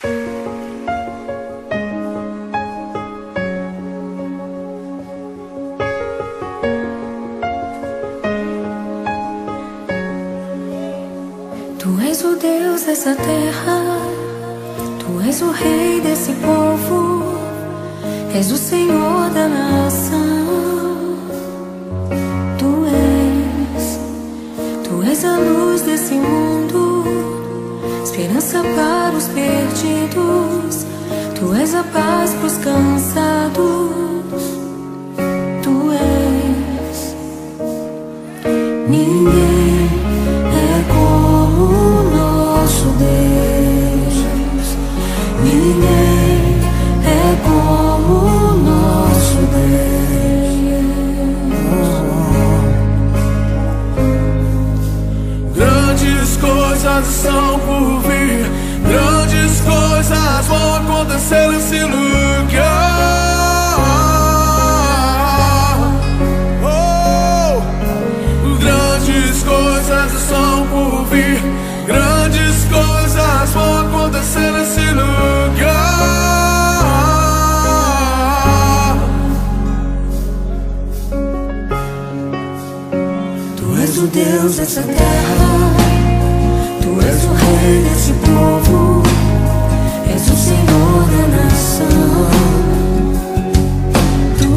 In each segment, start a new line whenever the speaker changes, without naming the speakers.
Tu és o Deus dessa terra, Tu és o Rei desse povo, és o Senhor da nação. Tu és a luz desse mundo, esperança para os perdidos. Tu és a paz para os cansados. Tu és. Ninguém é como o nosso Deus. Ninguém é como o nosso Deus.
Grandes coisas estão por vir, grandes coisas vão acontecer nesse lugar. Grandes coisas estão por vir, grandes coisas vão acontecer nesse lugar.
Tu és o Deus dessa terra, Tu és o Rei desse povo, és o Senhor da nação. Tu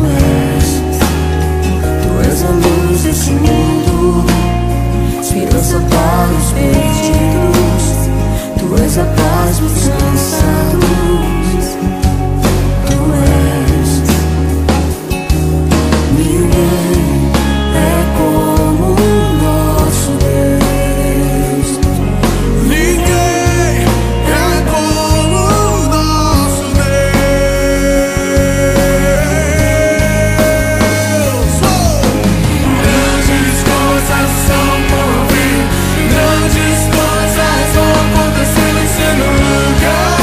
és a luz desse mundo, esperança para os perdidos. Tu és a paz dos cansados. Tu és. Ninguém é como o nosso Deus.
Ninguém é como o nosso Deus. Grandes coisas são por vir, grandes coisas vão acontecer nesse lugar.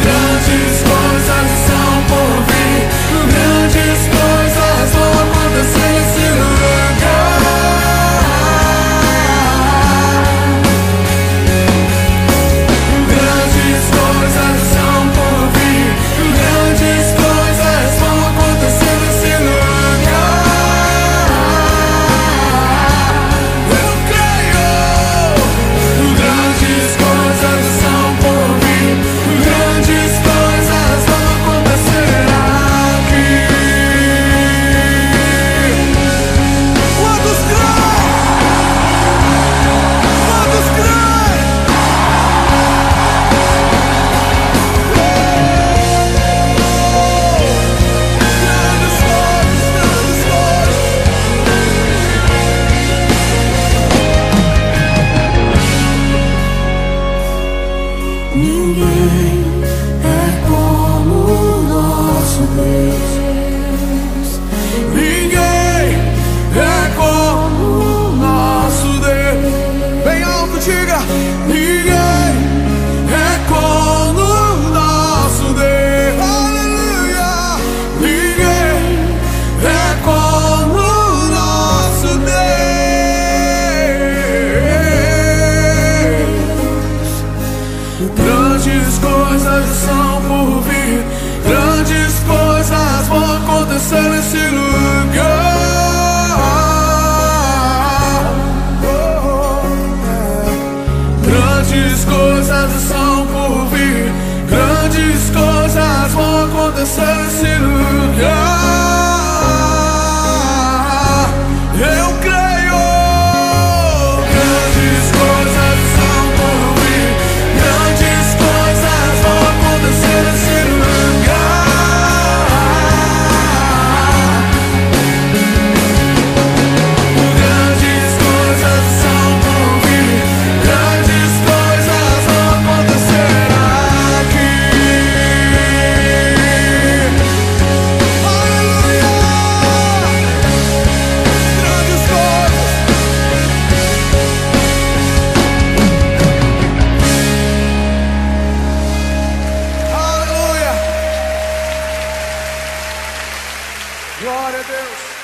Grandes coisas são por vir, grandes coisas vão acontecer nesse lugar. Grandes coisas são por vir, grandes coisas vão acontecer nesse lugar. Eu creio. Grandes coisas são por vir, grandes coisas vão acontecer aqui. Quantos creem? Quantos creem? Grandes coisas, grandes coisas.
Ninguém é como o nosso Deus.
Ninguém é como o nosso Deus. Bem alto, diga. Ninguém é como o nosso Deus. Aleluia. Ninguém é como o nosso Deus. Grandes coisas são por vir, grandes coisas vão acontecer nesse lugar. Grandes coisas são por vir, grandes coisas vão acontecer nesse lugar. Eu creio. Grandes coisas são por vir, grandes coisas vão acontecer nesse lugar. Grandes coisas são por vir, grandes coisas vão acontecer aqui. Aleluia! Grandes coisas. Aleluia! Glória a Deus.